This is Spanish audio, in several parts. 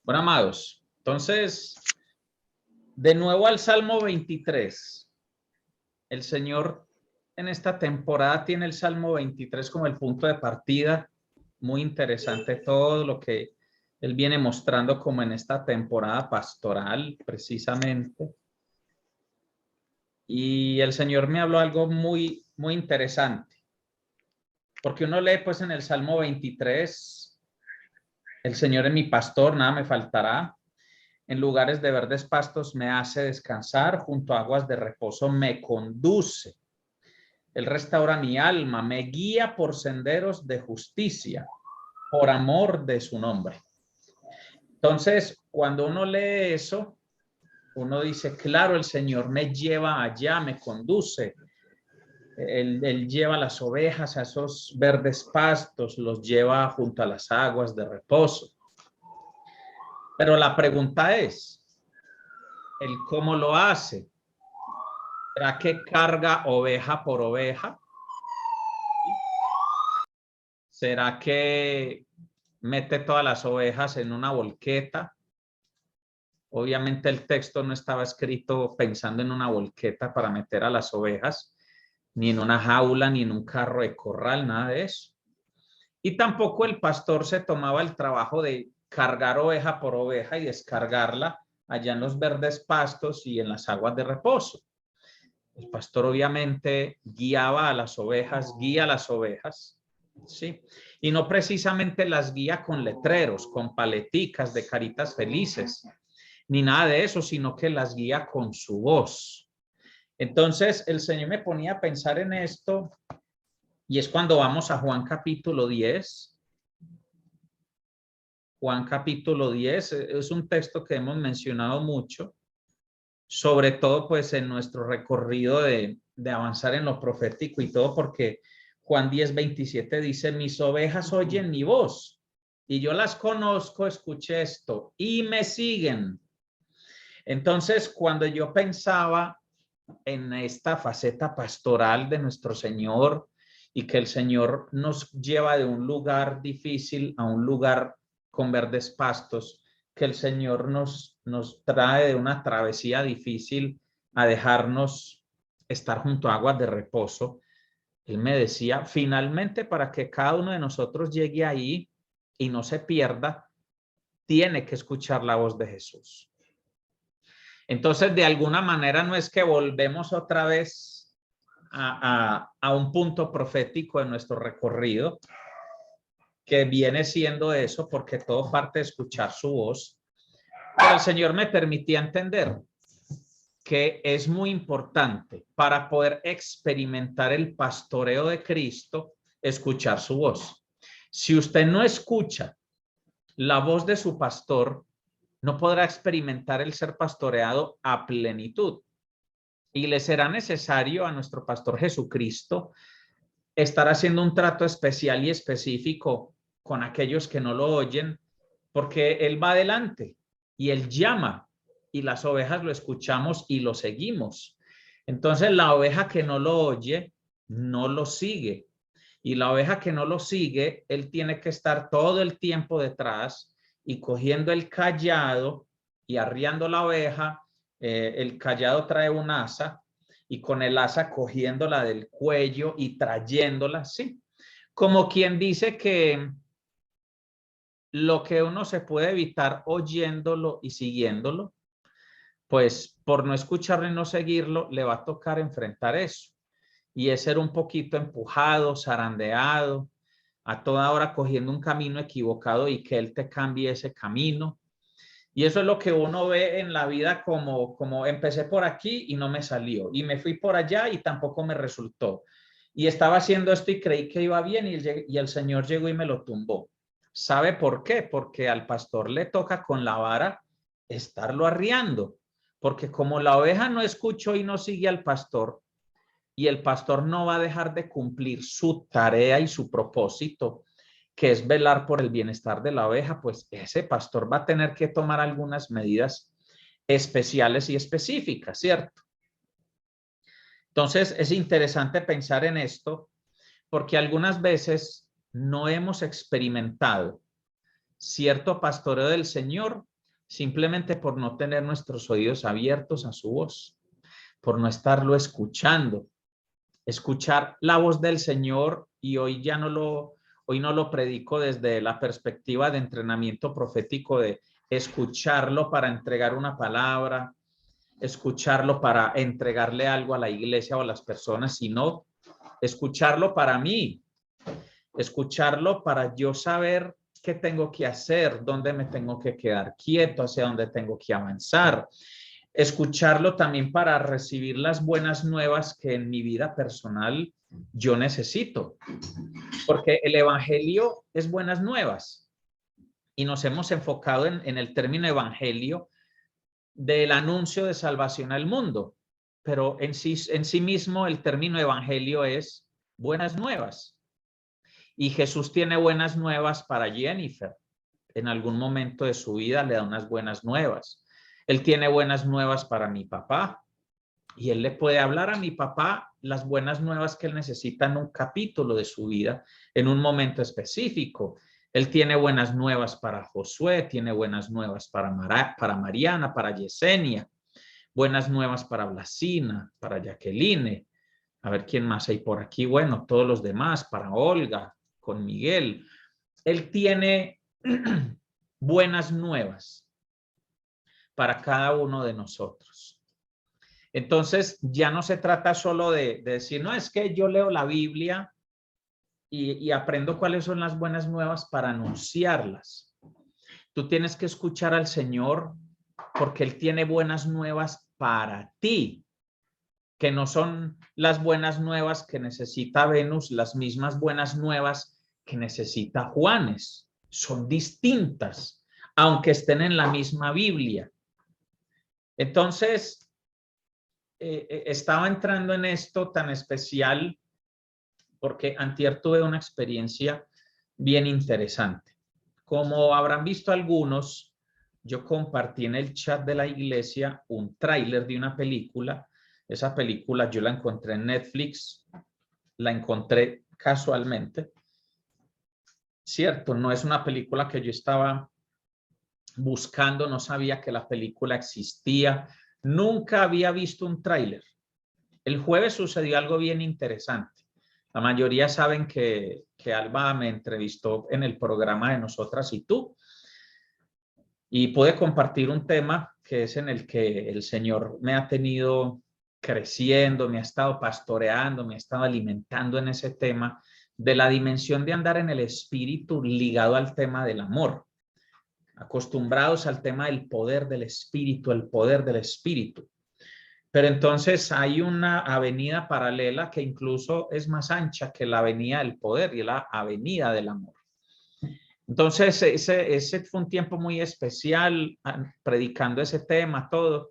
Bueno, amados, entonces, de nuevo al Salmo 23. El Señor en esta temporada tiene el Salmo 23 como el punto de partida. Muy interesante todo lo que Él viene mostrando como en esta temporada pastoral, precisamente. Y el Señor me habló algo muy interesante. Porque uno lee pues en el Salmo 23, el Señor es mi pastor, nada me faltará. En lugares de verdes pastos me hace descansar, junto a aguas de reposo me conduce. Él restaura mi alma, me guía por senderos de justicia, por amor de su nombre. Entonces, cuando uno lee eso, uno dice, claro, el Señor me lleva allá, me conduce. Él lleva las ovejas a esos verdes pastos, los lleva junto a las aguas de reposo. Pero la pregunta es, ¿el cómo lo hace? ¿Será que carga oveja por oveja? ¿Será que mete todas las ovejas en una volqueta? Obviamente el texto no estaba escrito pensando en una volqueta para meter a las ovejas, ni en una jaula, ni en un carro de corral, nada de eso. Y tampoco el pastor se tomaba el trabajo de cargar oveja por oveja y descargarla allá en los verdes pastos y en las aguas de reposo. El pastor obviamente guiaba a las ovejas, guía a las ovejas, ¿sí? Y no precisamente las guía con letreros, con paleticas de caritas felices, ni nada de eso, sino que las guía con su voz. Entonces el Señor me ponía a pensar en esto y es cuando vamos a Juan capítulo 10. Juan capítulo 10 es un texto que hemos mencionado mucho, sobre todo pues en nuestro recorrido de avanzar en lo profético y todo, porque Juan 10:27 dice, mis ovejas oyen mi voz y yo las conozco, escuché esto, y me siguen. Entonces, cuando yo pensaba en esta faceta pastoral de nuestro Señor y que el Señor nos lleva de un lugar difícil a un lugar con verdes pastos, que el Señor nos trae de una travesía difícil a dejarnos estar junto a aguas de reposo. Él me decía, finalmente, para que cada uno de nosotros llegue ahí y no se pierda, tiene que escuchar la voz de Jesús. Entonces, de alguna manera, no es que volvemos otra vez a un punto profético en nuestro recorrido, que viene siendo eso, porque todo parte de escuchar su voz. Pero el Señor me permitía entender que es muy importante para poder experimentar el pastoreo de Cristo, escuchar su voz. Si usted no escucha la voz de su pastor, no podrá experimentar el ser pastoreado a plenitud. Y le será necesario a nuestro pastor Jesucristo estar haciendo un trato especial y específico con aquellos que no lo oyen, porque Él va adelante y Él llama y las ovejas lo escuchamos y lo seguimos. Entonces la oveja que no lo oye, no lo sigue. Y la oveja que no lo sigue, Él tiene que estar todo el tiempo detrás y cogiendo el cayado y arriando la oveja. El cayado trae un asa y con el asa cogiéndola del cuello y trayéndola, sí. Como quien dice que lo que uno se puede evitar oyéndolo y siguiéndolo, pues por no escucharlo y no seguirlo, le va a tocar enfrentar eso. Y es ser un poquito empujado, zarandeado, a toda hora cogiendo un camino equivocado y que él te cambie ese camino. Y eso es lo que uno ve en la vida como empecé por aquí y no me salió. Y me fui por allá y tampoco me resultó. Y estaba haciendo esto y creí que iba bien y el Señor llegó y me lo tumbó. ¿Sabe por qué? Porque al pastor le toca con la vara estarlo arriando. Porque como la oveja no escuchó y no sigue al pastor, y el pastor no va a dejar de cumplir su tarea y su propósito, que es velar por el bienestar de la oveja, pues ese pastor va a tener que tomar algunas medidas especiales y específicas, ¿cierto? Entonces es interesante pensar en esto porque algunas veces no hemos experimentado cierto pastoreo del Señor simplemente por no tener nuestros oídos abiertos a su voz, por no estarlo escuchando. Escuchar la voz del Señor, y hoy no lo predico desde la perspectiva de entrenamiento profético, de escucharlo para entregar una palabra, escucharlo para entregarle algo a la iglesia o a las personas, sino escucharlo para mí, escucharlo para yo saber qué tengo que hacer, dónde me tengo que quedar quieto, hacia dónde tengo que avanzar. Escucharlo también para recibir las buenas nuevas que en mi vida personal yo necesito, porque el evangelio es buenas nuevas y nos hemos enfocado en el término evangelio del anuncio de salvación al mundo, pero en sí mismo el término evangelio es buenas nuevas. Y Jesús tiene buenas nuevas para Jennifer. En algún momento de su vida le da unas buenas nuevas. Él tiene buenas nuevas para mi papá. Y él le puede hablar a mi papá las buenas nuevas que él necesita en un capítulo de su vida, en un momento específico. Él tiene buenas nuevas para Josué, tiene buenas nuevas para Mariana, para Yesenia, buenas nuevas para Blasina, para Jacqueline. A ver quién más hay por aquí. Bueno, todos los demás, para Olga, con Miguel. Él tiene buenas nuevas para cada uno de nosotros. Entonces, ya no se trata solo de decir, no, es que yo leo la Biblia y aprendo cuáles son las buenas nuevas para anunciarlas. Tú tienes que escuchar al Señor porque Él tiene buenas nuevas para ti, que no son las buenas nuevas que necesita Venus, las mismas buenas nuevas que necesita Juanes. Son distintas, aunque estén en la misma Biblia. Entonces, estaba entrando en esto tan especial porque antier tuve una experiencia bien interesante. Como habrán visto algunos, yo compartí en el chat de la iglesia un tráiler de una película. Esa película yo la encontré en Netflix, la encontré casualmente. Cierto, no es una película que yo estaba buscando, no sabía que la película existía, nunca había visto un tráiler. El jueves sucedió algo bien interesante. La mayoría saben que Alba me entrevistó en el programa de Nosotras y Tú, y pude compartir un tema que es en el que el Señor me ha tenido creciendo, me ha estado pastoreando, me ha estado alimentando en ese tema de la dimensión de andar en el espíritu ligado al tema del amor, acostumbrados al tema del poder del espíritu, el poder del espíritu. Pero entonces hay una avenida paralela que incluso es más ancha que la avenida del poder y la avenida del amor. Entonces ese fue un tiempo muy especial predicando ese tema, todo.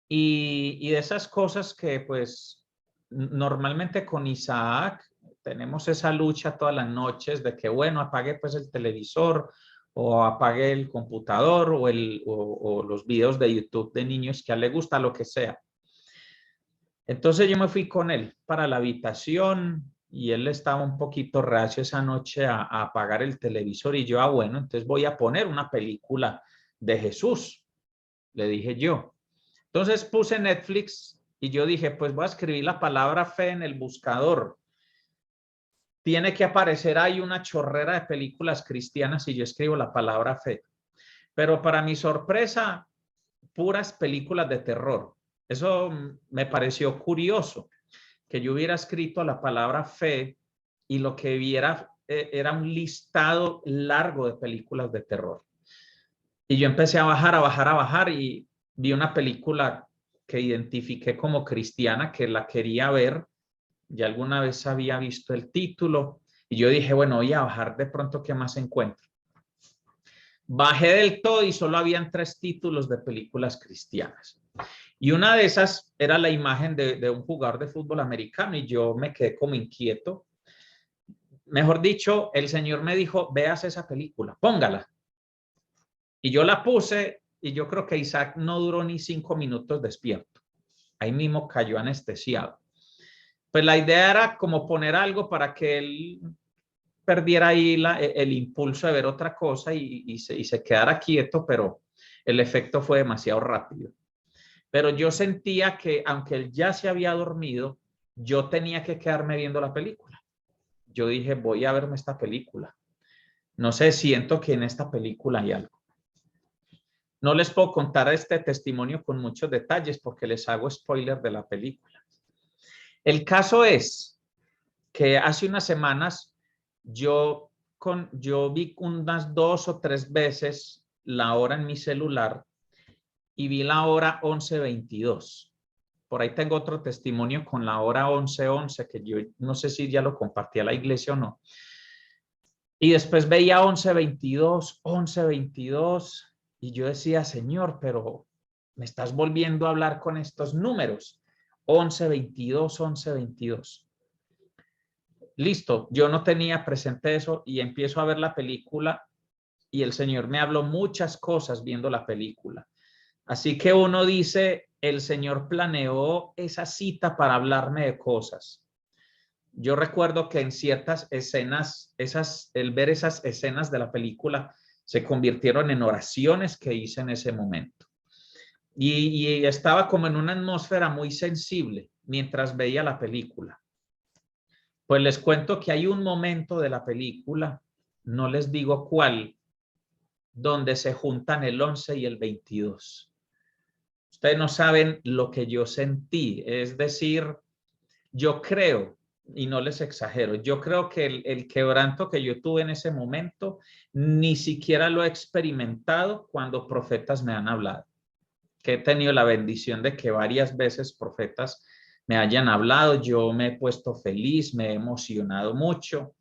Y de esas cosas que pues normalmente con Isaac tenemos esa lucha todas las noches de que bueno, apague pues el televisor o apague el computador o los videos de YouTube de niños que a él le gusta, lo que sea. Entonces yo me fui con él para la habitación y él estaba un poquito reacio esa noche a apagar el televisor y yo, bueno, entonces voy a poner una película de Jesús, le dije yo. Entonces puse Netflix y yo dije, pues voy a escribir la palabra fe en el buscador. Tiene que aparecer ahí una chorrera de películas cristianas y yo escribo la palabra fe. Pero para mi sorpresa, puras películas de terror. Eso me pareció curioso, que yo hubiera escrito la palabra fe y lo que viera era un listado largo de películas de terror. Y yo empecé a bajar y vi una película que identifiqué como cristiana, que la quería ver. Ya alguna vez había visto el título y yo dije, bueno, voy a bajar de pronto qué más encuentro. Bajé del todo y solo habían 3 títulos de películas cristianas. Y una de esas era la imagen de un jugador de fútbol americano y yo me quedé como inquieto. Mejor dicho, el Señor me dijo, veas esa película, póngala. Y yo la puse y yo creo que Isaac no duró ni 5 minutos despierto. Ahí mismo cayó anestesiado. Pues la idea era como poner algo para que él perdiera ahí el impulso de ver otra cosa y se quedara quieto, pero el efecto fue demasiado rápido. Pero yo sentía que aunque él ya se había dormido, yo tenía que quedarme viendo la película. Yo dije, voy a verme esta película. No sé, siento que en esta película hay algo. No les puedo contar este testimonio con muchos detalles porque les hago spoiler de la película. El caso es que hace unas semanas yo vi unas 2 o 3 veces la hora en mi celular y vi la hora 11:22. Por ahí tengo otro testimonio con la hora 11:11 que yo no sé si ya lo compartí a la iglesia o no. Y después veía 11:22, 11:22 y yo decía, Señor, pero me estás volviendo a hablar con estos números. 11:22, 11:22. Listo, yo no tenía presente eso y empiezo a ver la película y el Señor me habló muchas cosas viendo la película. Así que uno dice, el Señor planeó esa cita para hablarme de cosas. Yo recuerdo que en ciertas escenas, el ver esas escenas de la película se convirtieron en oraciones que hice en ese momento. Y estaba como en una atmósfera muy sensible mientras veía la película. Pues les cuento que hay un momento de la película, no les digo cuál, donde se juntan el 11 y el 22. Ustedes no saben lo que yo sentí, es decir, yo creo, y no les exagero, yo creo que el quebranto que yo tuve en ese momento, ni siquiera lo he experimentado cuando profetas me han hablado, que he tenido la bendición de que varias veces profetas me hayan hablado, yo me he puesto feliz, me he emocionado mucho,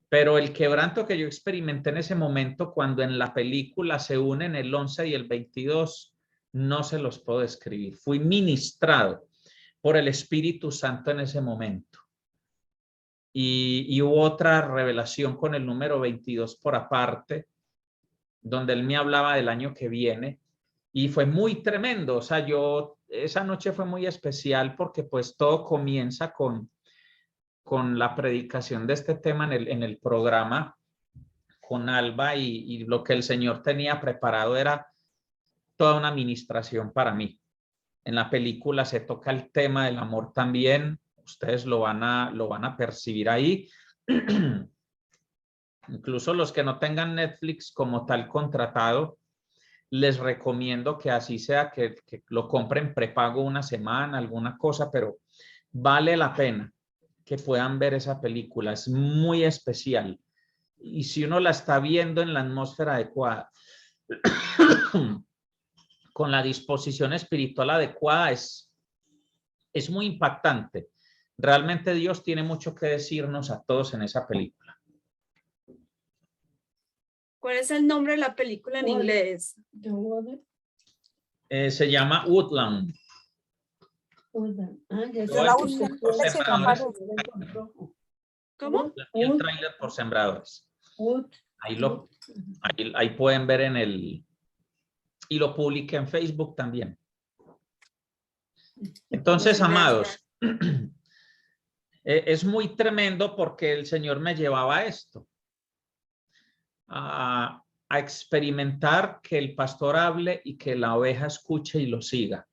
pero el quebranto que yo experimenté en ese momento cuando en la película se unen el 11 y el 22, no se los puedo describir. Fui ministrado por el Espíritu Santo en ese momento. Y hubo otra revelación con el número 22 por aparte, donde él me hablaba del año que viene y fue muy tremendo. O sea, esa noche fue muy especial porque pues todo comienza con la predicación de este tema en el programa con Alba y lo que el Señor tenía preparado era toda una administración para mí. En la película se toca el tema del amor también, ustedes lo van a percibir ahí. Incluso los que no tengan Netflix como tal contratado, les recomiendo que así sea, que lo compren prepago una semana, alguna cosa, pero vale la pena que puedan ver esa película, es muy especial. Y si uno la está viendo en la atmósfera adecuada, con la disposición espiritual adecuada, es muy impactante. Realmente Dios tiene mucho que decirnos a todos en esa película. ¿Cuál es el nombre de la película en inglés? Se llama Woodland. ¿Cómo? El tráiler por Sembradores. Ahí pueden ver y lo publiqué en Facebook también. Entonces, amados, es muy tremendo porque el Señor me llevaba a esto, a experimentar que el pastor hable y que la oveja escuche y lo siga.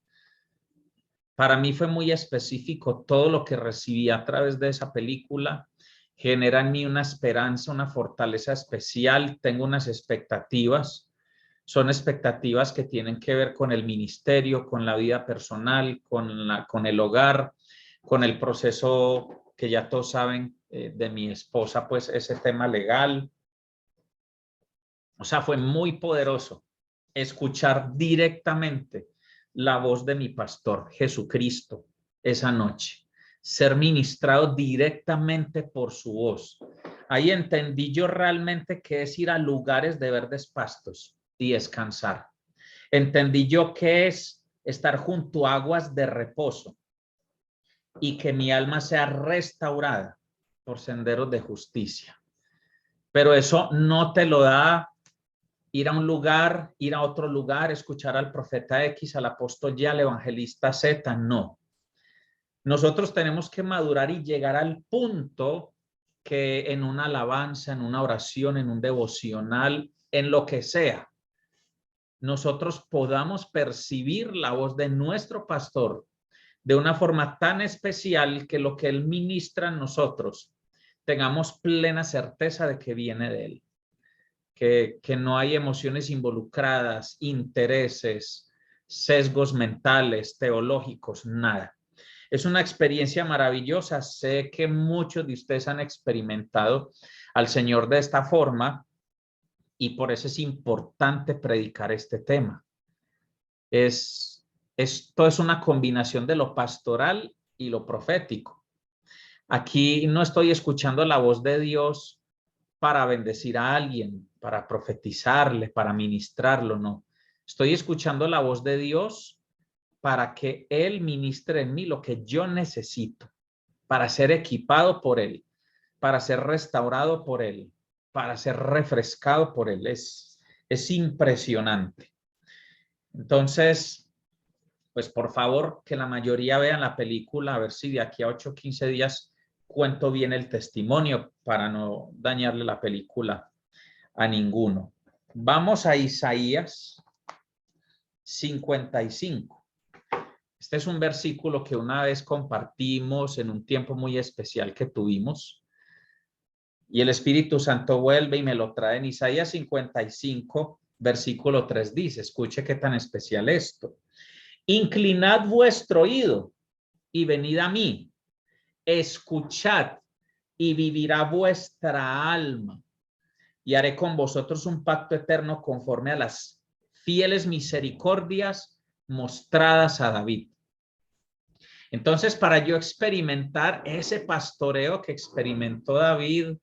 Para mí fue muy específico todo lo que recibí a través de esa película. Genera en mí una esperanza, una fortaleza especial. Tengo unas expectativas. Son expectativas que tienen que ver con el ministerio, con la vida personal, con el hogar, con el proceso que ya todos saben de mi esposa, pues ese tema legal. O sea, fue muy poderoso escuchar directamente la voz de mi pastor Jesucristo esa noche, ser ministrado directamente por su voz. Ahí entendí yo realmente qué es ir a lugares de verdes pastos y descansar. Entendí yo qué es estar junto a aguas de reposo y que mi alma sea restaurada por senderos de justicia. Pero eso no te lo da ir a un lugar, ir a otro lugar, escuchar al profeta X, al apóstol Y, al evangelista Z, no. Nosotros tenemos que madurar y llegar al punto que en una alabanza, en una oración, en un devocional, en lo que sea, nosotros podamos percibir la voz de nuestro pastor de una forma tan especial que lo que él ministra en nosotros tengamos plena certeza de que viene de él, que no hay emociones involucradas, intereses, sesgos mentales, teológicos, nada. Es una experiencia maravillosa. Sé que muchos de ustedes han experimentado al Señor de esta forma y por eso es importante predicar este tema. Esto es una combinación de lo pastoral y lo profético. Aquí no estoy escuchando la voz de Dios para bendecir a alguien, para profetizarle, para ministrarlo, no. Estoy escuchando la voz de Dios para que Él ministre en mí lo que yo necesito, para ser equipado por Él, para ser restaurado por Él, para ser refrescado por Él. Es impresionante. Entonces, pues por favor, que la mayoría vean la película, a ver si de aquí a 8 o 15 días cuento bien el testimonio para no dañarle la película a ninguno. Vamos a Isaías 55. Este es un versículo que una vez compartimos en un tiempo muy especial que tuvimos. Y el Espíritu Santo vuelve y me lo trae en Isaías 55, versículo 3 dice, escuche qué tan especial esto. Inclinad vuestro oído y venid a mí. Escuchad y vivirá vuestra alma. Y haré con vosotros un pacto eterno conforme a las fieles misericordias mostradas a David. Entonces, para yo experimentar ese pastoreo que experimentó David,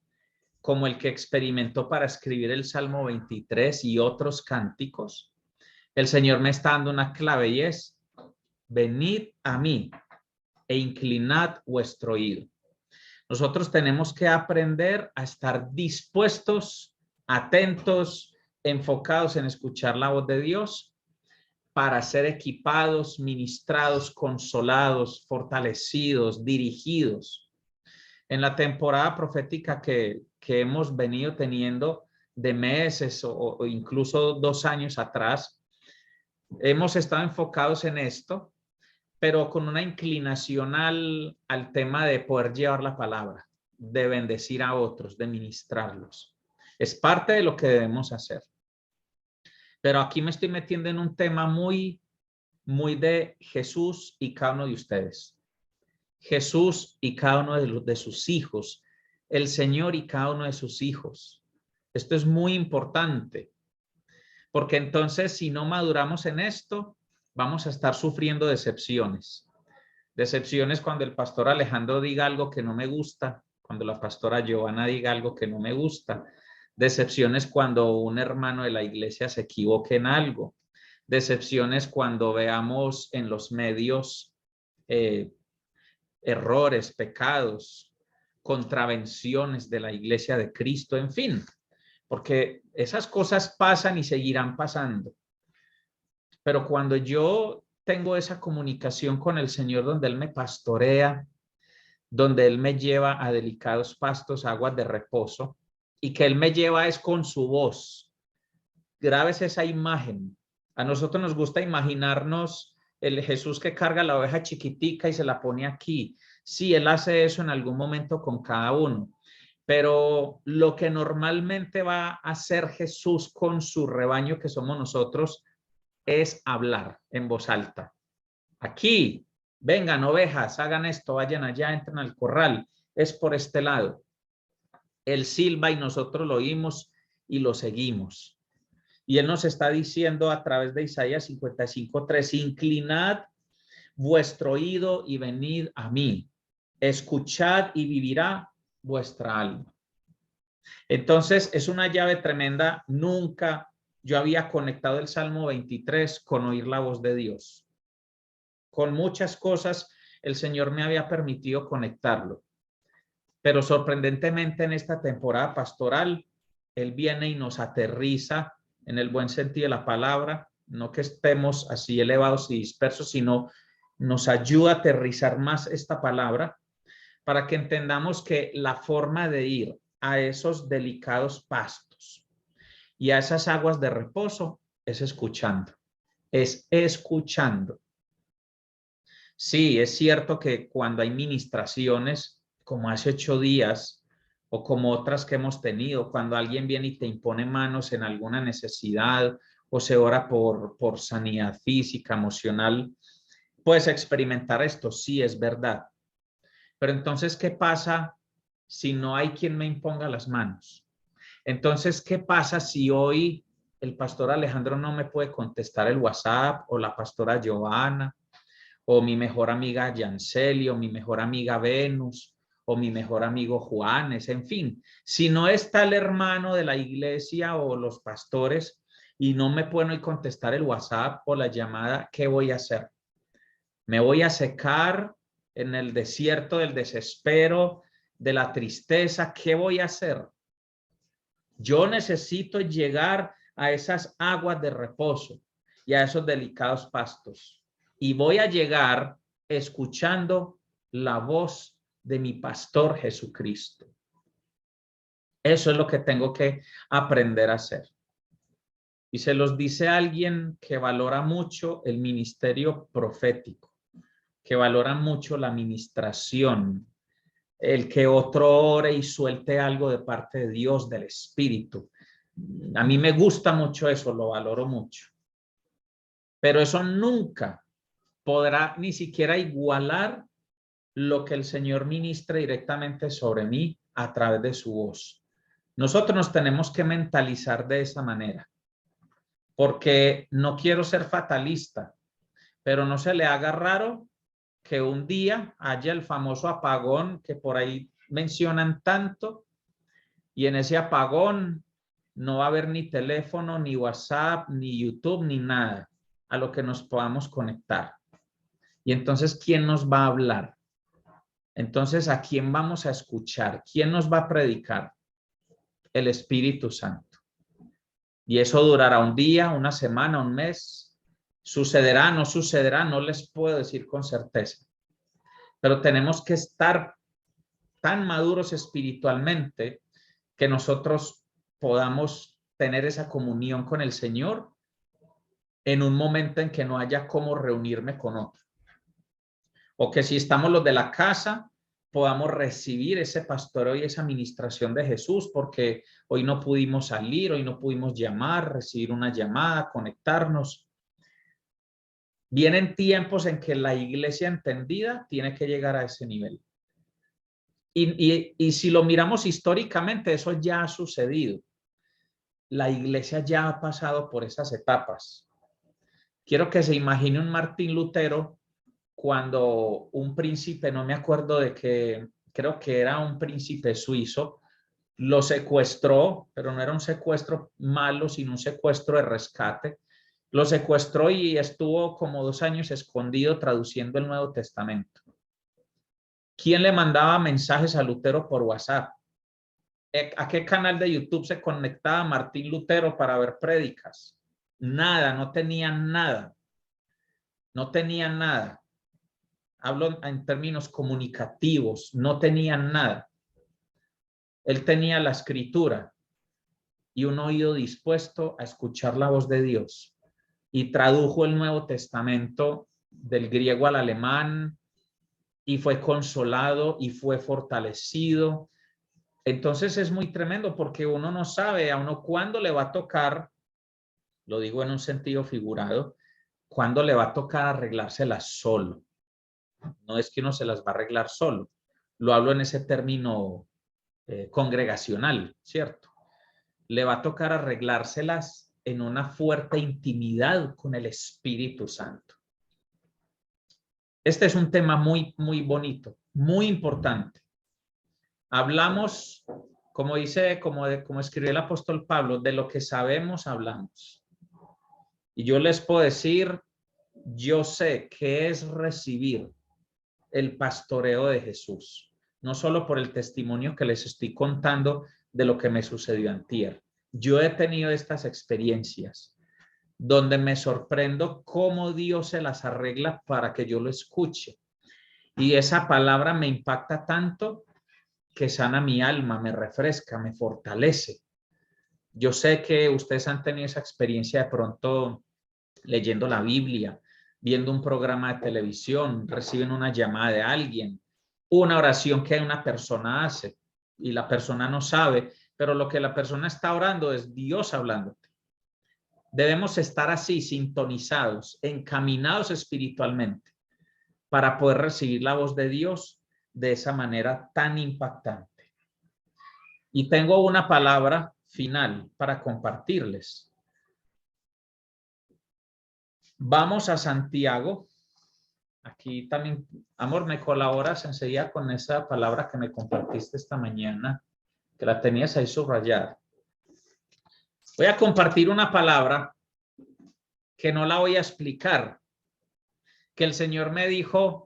como el que experimentó para escribir el Salmo 23 y otros cánticos, el Señor me está dando una clave y es, venid a mí e inclinad vuestro oído. Nosotros tenemos que aprender a estar dispuestos, atentos, enfocados en escuchar la voz de Dios para ser equipados, ministrados, consolados, fortalecidos, dirigidos. En la temporada profética que hemos venido teniendo de meses o incluso 2 años atrás, hemos estado enfocados en esto, pero con una inclinación al tema de poder llevar la palabra, de bendecir a otros, de ministrarlos. Es parte de lo que debemos hacer. Pero aquí me estoy metiendo en un tema muy de Jesús y cada uno de ustedes. Jesús y cada uno de sus hijos. El Señor y cada uno de sus hijos. Esto es muy importante. Porque entonces, si no maduramos en esto, vamos a estar sufriendo decepciones. Decepciones cuando el pastor Alejandro diga algo que no me gusta, cuando la pastora Giovanna diga algo que no me gusta. Decepciones cuando un hermano de la iglesia se equivoque en algo. Decepciones cuando veamos en los medios errores, pecados, contravenciones de la iglesia de Cristo, en fin. Porque esas cosas pasan y seguirán pasando. Pero cuando yo tengo esa comunicación con el Señor donde Él me pastorea, donde Él me lleva a delicados pastos, aguas de reposo, y que Él me lleva es con su voz. Grábese esa imagen. A nosotros nos gusta imaginarnos el Jesús que carga la oveja chiquitica y se la pone aquí. Sí, Él hace eso en algún momento con cada uno. Pero lo que normalmente va a hacer Jesús con su rebaño, que somos nosotros, es hablar en voz alta. Aquí, vengan ovejas, hagan esto, vayan allá, entren al corral. Es por este lado. Él silba y nosotros lo oímos y lo seguimos. Y Él nos está diciendo a través de Isaías 55:3, inclinad vuestro oído y venid a mí. Escuchad y vivirá vuestra alma. Entonces, es una llave tremenda. Nunca yo había conectado el Salmo 23 con oír la voz de Dios. Con muchas cosas el Señor me había permitido conectarlo. Pero sorprendentemente en esta temporada pastoral, Él viene y nos aterriza en el buen sentido de la palabra, no que estemos así elevados y dispersos, sino nos ayuda a aterrizar más esta palabra para que entendamos que la forma de ir a esos delicados pastos y a esas aguas de reposo es escuchando, es escuchando. Sí, es cierto que cuando hay ministraciones, como hace 8 días, o como otras que hemos tenido, cuando alguien viene y te impone manos en alguna necesidad, o se ora por sanidad física, emocional, puedes experimentar esto, sí, es verdad. Pero entonces, ¿qué pasa si no hay quien me imponga las manos? Entonces, ¿qué pasa si hoy el pastor Alejandro no me puede contestar el WhatsApp, o la pastora Giovanna, o mi mejor amiga Yanceli, o mi mejor amiga Venus, o mi mejor amigo Juanes, en fin, si no está el hermano de la iglesia o los pastores y no me pueden hoy contestar el WhatsApp o la llamada, ¿qué voy a hacer? ¿Me voy a secar en el desierto del desespero, de la tristeza? ¿Qué voy a hacer? Yo necesito llegar a esas aguas de reposo y a esos delicados pastos. Y voy a llegar escuchando la voz de mi pastor Jesucristo. Eso es lo que tengo que aprender a hacer. Y se los dice alguien que valora mucho el ministerio profético, que valora mucho la ministración, el que otro ore y suelte algo de parte de Dios, del Espíritu. A mí me gusta mucho eso, lo valoro mucho. Pero eso nunca podrá ni siquiera igualar lo que el Señor ministra directamente sobre mí a través de su voz. Nosotros nos tenemos que mentalizar de esa manera, porque no quiero ser fatalista, pero no se le haga raro que un día haya el famoso apagón que por ahí mencionan tanto, y en ese apagón no va a haber ni teléfono, ni WhatsApp, ni YouTube, ni nada a lo que nos podamos conectar. Y entonces, ¿quién nos va a hablar? Entonces, ¿a quién vamos a escuchar? ¿Quién nos va a predicar? El Espíritu Santo. Y eso durará un día, una semana, un mes. ¿Sucederá, no sucederá? No les puedo decir con certeza. Pero tenemos que estar tan maduros espiritualmente que nosotros podamos tener esa comunión con el Señor en un momento en que no haya cómo reunirme con otro. O que si estamos los de la casa, podamos recibir ese pastoreo y esa administración de Jesús, porque hoy no pudimos salir, hoy no pudimos llamar, recibir una llamada, conectarnos. Vienen tiempos en que la iglesia entendida tiene que llegar a ese nivel. Y si lo miramos históricamente, eso ya ha sucedido. La iglesia ya ha pasado por esas etapas. Quiero que se imagine un Martín Lutero cuando un príncipe, no me acuerdo de qué, creo que era un príncipe suizo, lo secuestró, pero no era un secuestro malo, sino un secuestro de rescate. Lo secuestró y estuvo como 2 años escondido traduciendo el Nuevo Testamento. ¿Quién le mandaba mensajes a Lutero por WhatsApp? ¿A qué canal de YouTube se conectaba Martín Lutero para ver prédicas? Nada, no tenían nada. No tenían nada. Hablo en términos comunicativos, no tenían nada. Él tenía la escritura y un oído dispuesto a escuchar la voz de Dios. Y tradujo el Nuevo Testamento del griego al alemán y fue consolado y fue fortalecido. Entonces es muy tremendo porque uno no sabe a uno cuándo le va a tocar, lo digo en un sentido figurado, cuándo le va a tocar arreglárselas solo. No es que uno se las va a arreglar solo. Lo hablo en ese término congregacional, ¿cierto? Le va a tocar arreglárselas en una fuerte intimidad con el Espíritu Santo. Este es un tema muy, muy bonito, muy importante. Hablamos, como dice, como escribió el apóstol Pablo, de lo que sabemos hablamos. Y yo les puedo decir, yo sé qué es recibir el pastoreo de Jesús, no solo por el testimonio que les estoy contando de lo que me sucedió antier. Yo he tenido estas experiencias donde me sorprendo cómo Dios se las arregla para que yo lo escuche. Y esa palabra me impacta tanto que sana mi alma, me refresca, me fortalece. Yo sé que ustedes han tenido esa experiencia de pronto leyendo la Biblia, viendo un programa de televisión, reciben una llamada de alguien, una oración que una persona hace y la persona no sabe, pero lo que la persona está orando es Dios hablándote. Debemos estar así, sintonizados, encaminados espiritualmente para poder recibir la voz de Dios de esa manera tan impactante. Y tengo una palabra final para compartirles. Vamos a Santiago. Aquí también, amor, me colaboras enseguida con esa palabra que me compartiste esta mañana, que la tenías ahí subrayada. Voy a compartir una palabra que no la voy a explicar, que el Señor me dijo,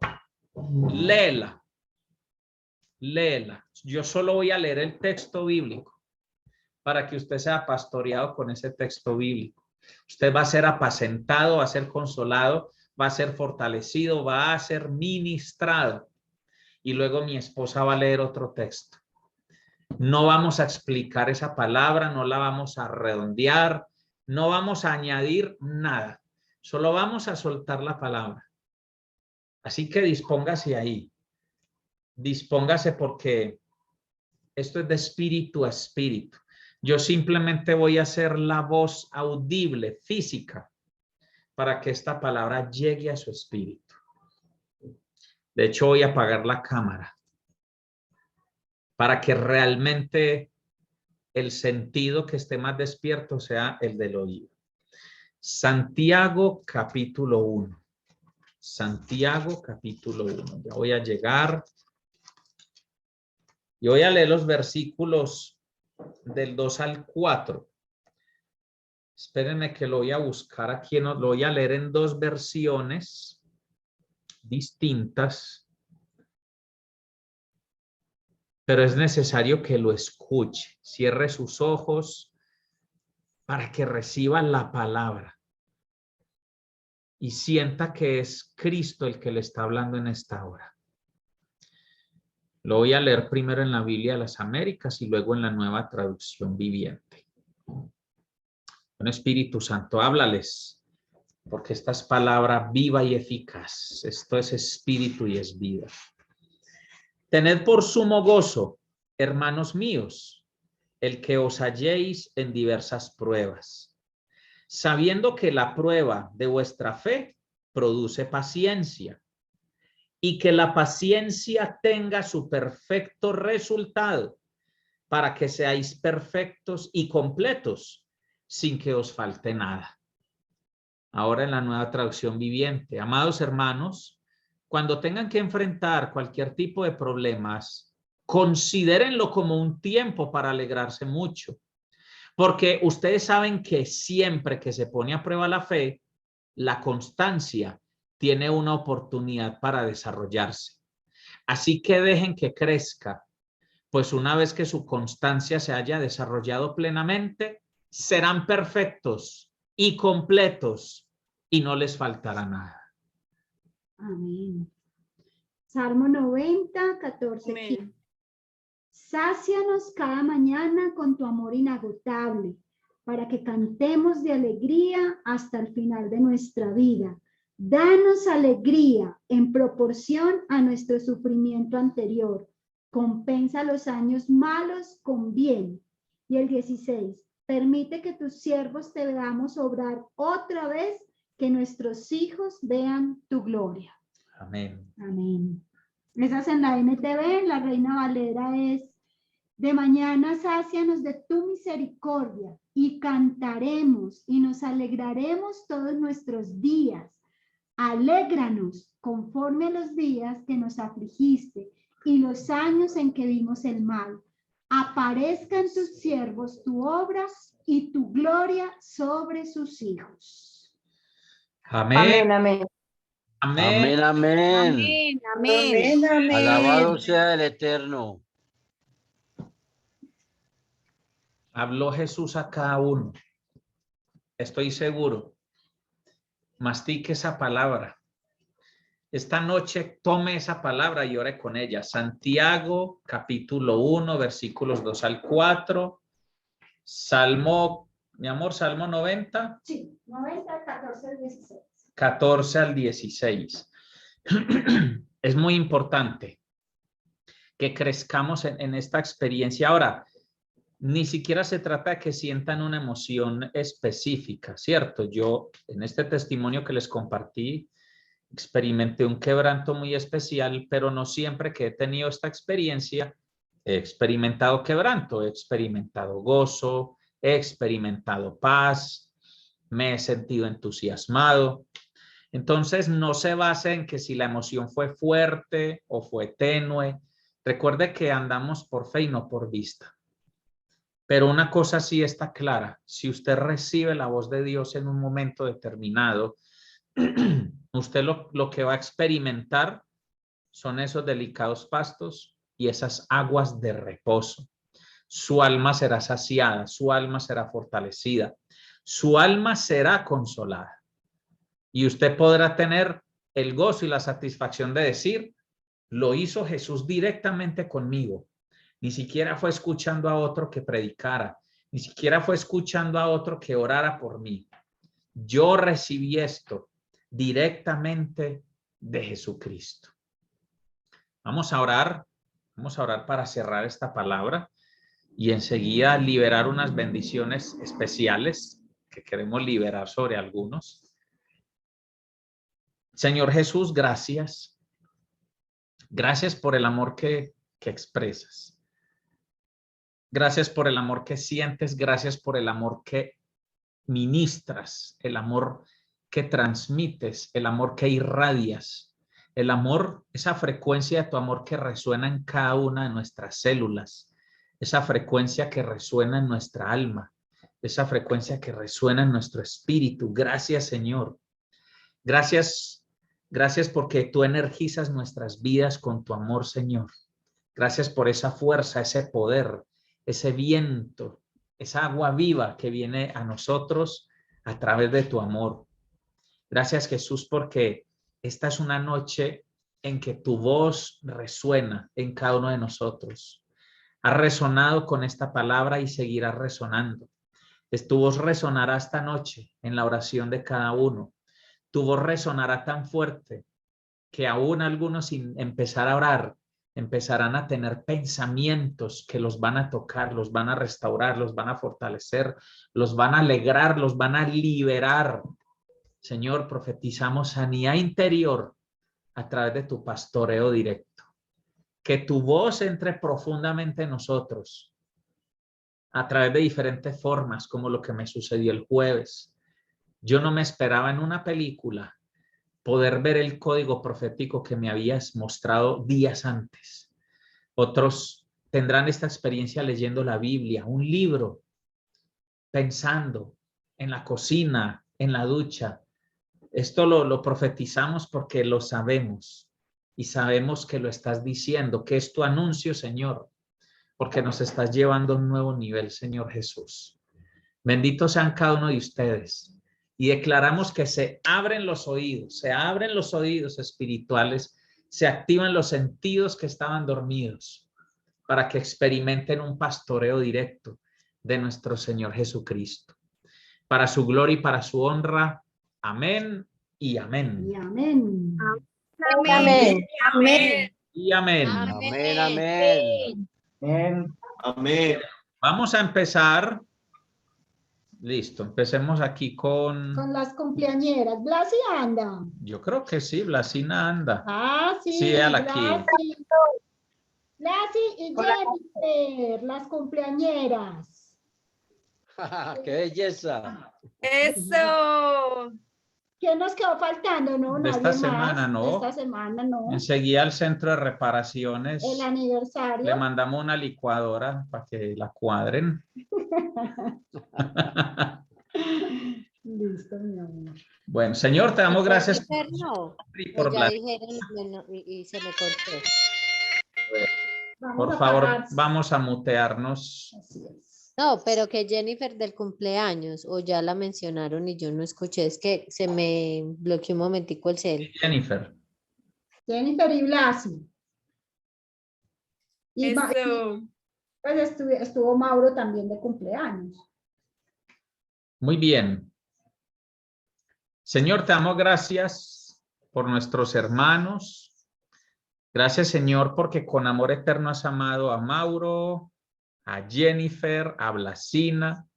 léela, léela. Yo solo voy a leer el texto bíblico para que usted sea pastoreado con ese texto bíblico. Usted va a ser apacentado, va a ser consolado, va a ser fortalecido, va a ser ministrado. Y luego mi esposa va a leer otro texto. No vamos a explicar esa palabra, no la vamos a redondear, no vamos a añadir nada. Solo vamos a soltar la palabra. Así que dispóngase ahí. Dispóngase porque esto es de espíritu a espíritu. Yo simplemente voy a hacer la voz audible, física, para que esta palabra llegue a su espíritu. De hecho, voy a apagar la cámara para que realmente el sentido que esté más despierto sea el del oído. Santiago capítulo 1. Santiago capítulo 1. Ya voy a llegar. Y voy a leer los versículos del 2 al 4. Espérenme que lo voy a buscar aquí. Lo voy a leer en dos versiones distintas. Pero es necesario que lo escuche. Cierre sus ojos para que reciba la palabra. Y sienta que es Cristo el que le está hablando en esta hora. Lo voy a leer primero en la Biblia de las Américas y luego en la Nueva Traducción Viviente. Bueno, Espíritu Santo, háblales, porque esta es palabra viva y eficaz. Esto es espíritu y es vida. Tened por sumo gozo, hermanos míos, el que os halléis en diversas pruebas, sabiendo que la prueba de vuestra fe produce paciencia, y que la paciencia tenga su perfecto resultado, para que seáis perfectos y completos, sin que os falte nada. Ahora en la Nueva Traducción Viviente. Amados hermanos, cuando tengan que enfrentar cualquier tipo de problemas, considérenlo como un tiempo para alegrarse mucho, porque ustedes saben que siempre que se pone a prueba la fe, la constancia tiene una oportunidad para desarrollarse. Así que dejen que crezca, pues una vez que su constancia se haya desarrollado plenamente, serán perfectos y completos y no les faltará nada. Amén. Salmo 90, 14, 15. Sácianos cada mañana con tu amor inagotable, para que cantemos de alegría hasta el final de nuestra vida. Danos alegría en proporción a nuestro sufrimiento anterior. Compensa los años malos con bien. Y el 16. Permite que tus siervos te veamos obrar otra vez, que nuestros hijos vean tu gloria. Amén. Amén. Esa es en la NTV, la Reina Valera es: de mañana sácianos de tu misericordia y cantaremos y nos alegraremos todos nuestros días. Alégranos conforme a los días que nos afligiste y los años en que vimos el mal. Aparezca en tus siervos tu obra y tu gloria sobre sus hijos. Amén. Amén, amén. Amén. Amén, amén. Amén, amén. Amén, amén. Alabado sea el Eterno. Habló Jesús a cada uno. Estoy seguro. Mastique esa palabra. esta noche tome esa palabra y ore con ella. Santiago, capítulo 1, versículos 2 al 4. Salmo, mi amor, Salmo 90. Sí, 90, 14 al 16. 14 al 16. Es muy importante que crezcamos en esta experiencia. Ahora, ni siquiera se trata de que sientan una emoción específica, ¿cierto? Yo, en este testimonio que les compartí, experimenté un quebranto muy especial, pero no siempre que he tenido esta experiencia he experimentado quebranto, he experimentado gozo, he experimentado paz, me he sentido entusiasmado. Entonces, no se base en que si la emoción fue fuerte o fue tenue. Recuerde que andamos por fe y no por vista. Pero una cosa sí está clara, si usted recibe la voz de Dios en un momento determinado, usted lo que va a experimentar son esos delicados pastos y esas aguas de reposo. Su alma será saciada, su alma será fortalecida, su alma será consolada. Y usted podrá tener el gozo y la satisfacción de decir, lo hizo Jesús directamente conmigo. Ni siquiera fue escuchando a otro que predicara, ni siquiera fue escuchando a otro que orara por mí. Yo recibí esto directamente de Jesucristo. Vamos a orar para cerrar esta palabra y enseguida liberar unas bendiciones especiales que queremos liberar sobre algunos. Señor Jesús, gracias. Gracias por el amor que expresas. Gracias por el amor que sientes. Gracias por el amor que ministras, el amor que transmites, el amor que irradias. El amor, esa frecuencia de tu amor que resuena en cada una de nuestras células. Esa frecuencia que resuena en nuestra alma. Esa frecuencia que resuena en nuestro espíritu. Gracias, Señor. Gracias porque tú energizas nuestras vidas con tu amor, Señor. Gracias por esa fuerza, ese poder, ese viento, esa agua viva que viene a nosotros a través de tu amor. Gracias, Jesús, porque esta es una noche en que tu voz resuena en cada uno de nosotros. Ha resonado con esta palabra y seguirá resonando. Tu voz resonará esta noche en la oración de cada uno. Tu voz resonará tan fuerte que aún algunos sin empezar a orar empezarán a tener pensamientos que los van a tocar, los van a restaurar, los van a fortalecer, los van a alegrar, los van a liberar. Señor, profetizamos sanidad interior a través de tu pastoreo directo. Que tu voz entre profundamente en nosotros a través de diferentes formas, como lo que me sucedió el jueves. Yo no me esperaba en una película poder ver el código profético que me habías mostrado días antes. Otros tendrán esta experiencia leyendo la Biblia, un libro, pensando en la cocina, en la ducha. Esto lo profetizamos porque lo sabemos y sabemos que lo estás diciendo, que es tu anuncio, Señor, porque nos estás llevando a un nuevo nivel, Señor Jesús. Benditos sean cada uno de ustedes. Y declaramos que se abren los oídos espirituales, se activan los sentidos que estaban dormidos para que experimenten un pastoreo directo de nuestro Señor Jesucristo. Para su gloria y para su honra. Amén y amén. Y amén. Amén. Amén. Y amén. Amén, amén. Amén. Amén. Vamos a empezar. Listo, empecemos aquí Con las cumpleañeras. Blasi anda. Yo creo que sí, Blasina anda. Ah, sí. Sí, véala aquí. Blasi y Jennifer, las cumpleañeras. ¡Qué belleza! Eso. ¿Quién nos quedó faltando? No, De nadie esta más. semana, ¿no? De esta semana, no. Enseguida al centro de reparaciones El aniversario. le mandamos una licuadora para que la cuadren. Listo, mi amor. Bueno, Señor, te damos gracias Jennifer, no. por Ya la... dijeron y se me cortó. Vamos Por a favor, parar. vamos a mutearnos. Así es. No, pero que Jennifer del cumpleaños, o ya la mencionaron y yo no escuché, es que se me bloqueó un momentico el cel. Jennifer. Jennifer y Blasi. Y Eso. pues estuvo Mauro también de cumpleaños. Muy bien. Señor, te damos gracias por nuestros hermanos. Gracias, Señor, porque con amor eterno has amado a Mauro, a Jennifer, a Blasina.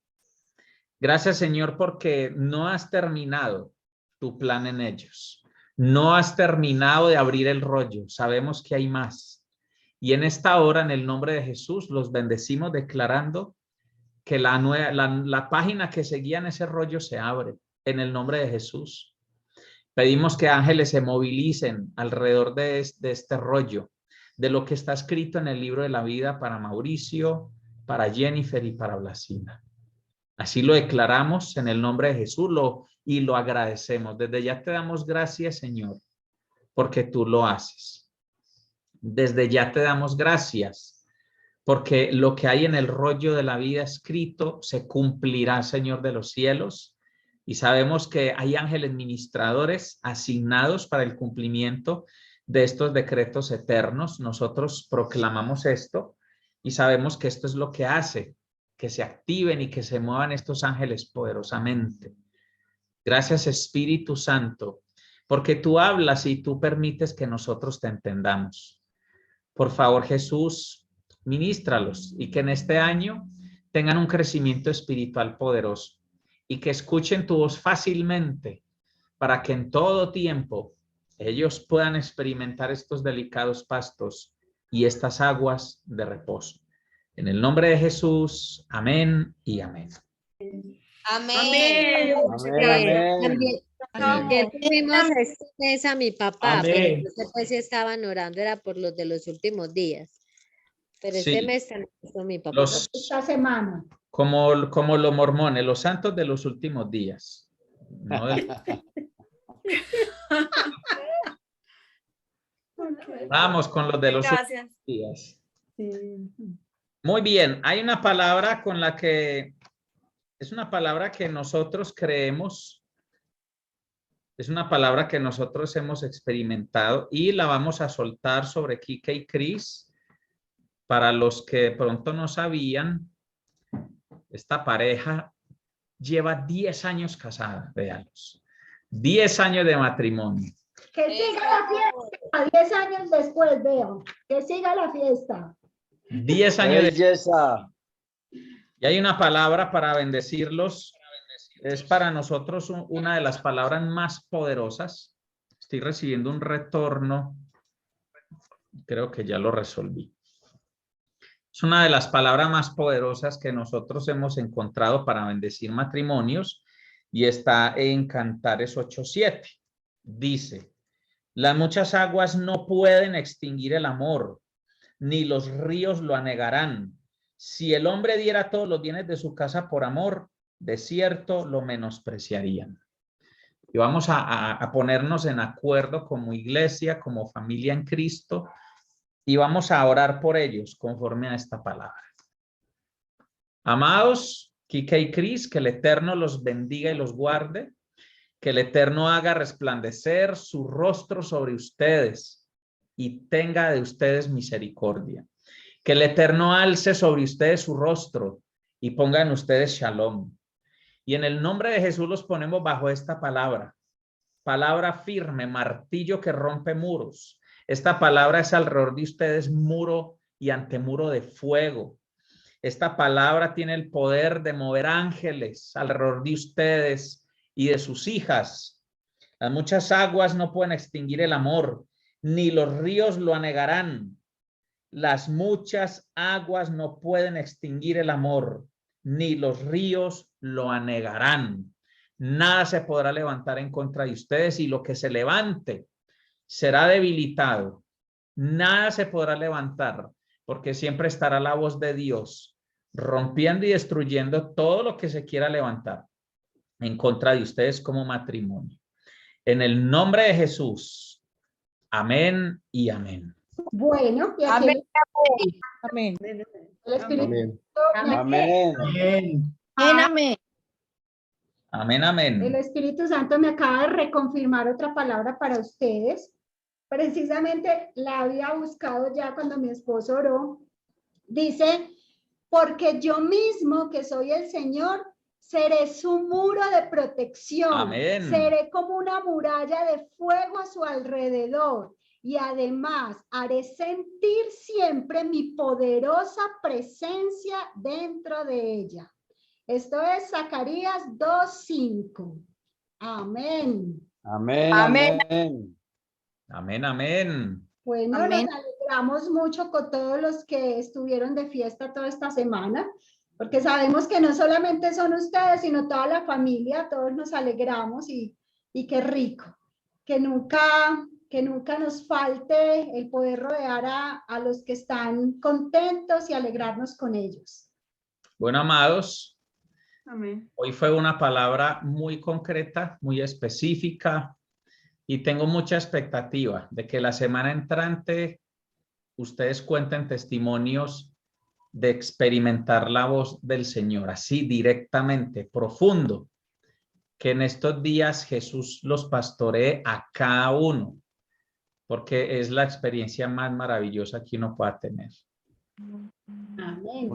Gracias, Señor, porque no has terminado tu plan en ellos. No has terminado de abrir el rollo. Sabemos que hay más. Y en esta hora, en el nombre de Jesús, los bendecimos declarando que la página que seguía en ese rollo se abre en el nombre de Jesús. Pedimos que ángeles se movilicen alrededor de este rollo, de lo que está escrito en el libro de la vida para Mauricio, para Jennifer y para Blasina. Así lo declaramos en el nombre de Jesús y lo agradecemos. Desde ya te damos gracias, Señor, porque tú lo haces. Desde ya te damos gracias, porque lo que hay en el rollo de la vida escrito se cumplirá, Señor de los cielos. Y sabemos que hay ángeles ministradores asignados para el cumplimiento de estos decretos eternos. Nosotros proclamamos esto y sabemos que esto es lo que hace que se activen y que se muevan estos ángeles poderosamente. Gracias, Espíritu Santo, porque tú hablas y tú permites que nosotros te entendamos. Por favor, Jesús, ministralos y que en este año tengan un crecimiento espiritual poderoso y que escuchen tu voz fácilmente para que en todo tiempo ellos puedan experimentar estos delicados pastos y estas aguas de reposo. En el nombre de Jesús, amén y amén. Amén. Amén. También tuvimos este mes a mi papá, pero Amén. no sé pues si estaban orando, era por los de los últimos días. Pero Sí. este mes también estuvo mi papá. Esta semana. Como los mormones, los santos de los últimos días. No Vamos con los de los Gracias. últimos días. Muy bien, hay una palabra con la que es una palabra que nosotros creemos, es una palabra que nosotros hemos experimentado y la vamos a soltar sobre Kike y Chris. Para los que de pronto no sabían, esta pareja lleva 10 años casada, véanlos. 10 años de matrimonio. Que siga la fiesta. 10 años después, veo. Que siga la fiesta. 10 años de... Belleza. Y hay una palabra para bendecirlos. Es para nosotros una de las palabras más poderosas. Estoy recibiendo un retorno. Creo que ya lo resolví. Es una de las palabras más poderosas que nosotros hemos encontrado para bendecir matrimonios y está en Cantares 8:7. Dice, las muchas aguas no pueden extinguir el amor, ni los ríos lo anegarán. Si el hombre diera todos los bienes de su casa por amor, de cierto lo menospreciarían. Y vamos a ponernos en acuerdo como iglesia, como familia en Cristo, y vamos a orar por ellos conforme a esta palabra. Amados, Kike y Cris, que el Eterno los bendiga y los guarde, que el Eterno haga resplandecer su rostro sobre ustedes y tenga de ustedes misericordia. Que el Eterno alce sobre ustedes su rostro y ponga en ustedes shalom. Y en el nombre de Jesús los ponemos bajo esta palabra. Palabra firme, martillo que rompe muros. Esta palabra es alrededor de ustedes muro y antemuro de fuego. Esta palabra tiene el poder de mover ángeles alrededor de ustedes y de sus hijas. Las muchas aguas no pueden extinguir el amor, ni los ríos lo anegarán. Las muchas aguas no pueden extinguir el amor, ni los ríos lo anegarán. Nada se podrá levantar en contra de ustedes y lo que se levante será debilitado. Nada se podrá levantar porque siempre estará la voz de Dios rompiendo y destruyendo todo lo que se quiera levantar en contra de ustedes como matrimonio. En el nombre de Jesús. Amén y amén. Bueno, y aquí Amén. el Espíritu Amén. Amén. Amén. Amén. Amén, amén. El Espíritu Santo me acaba de reconfirmar otra palabra para ustedes. precisamente la había buscado ya cuando mi esposo oró. Dice, porque yo mismo, que soy el Señor, seré su muro de protección. Amén. Seré como una muralla de fuego a su alrededor. Y además haré sentir siempre mi poderosa presencia dentro de ella. Esto es Zacarías 2:5. Amén. Amén. Amén. Amén. Amén, amén. Bueno, Amén. nos alegramos mucho con todos los que estuvieron de fiesta toda esta semana, porque sabemos que no solamente son ustedes, sino toda la familia, todos nos alegramos y qué rico, que nunca nos falte el poder rodear a los que están contentos y alegrarnos con ellos. Bueno, amados, Amén. hoy fue una palabra muy concreta, muy específica, y tengo mucha expectativa de que la semana entrante ustedes cuenten testimonios de experimentar la voz del Señor, así directamente, profundo, que en estos días Jesús los pastoree a cada uno, porque es la experiencia más maravillosa que uno pueda tener. Amén.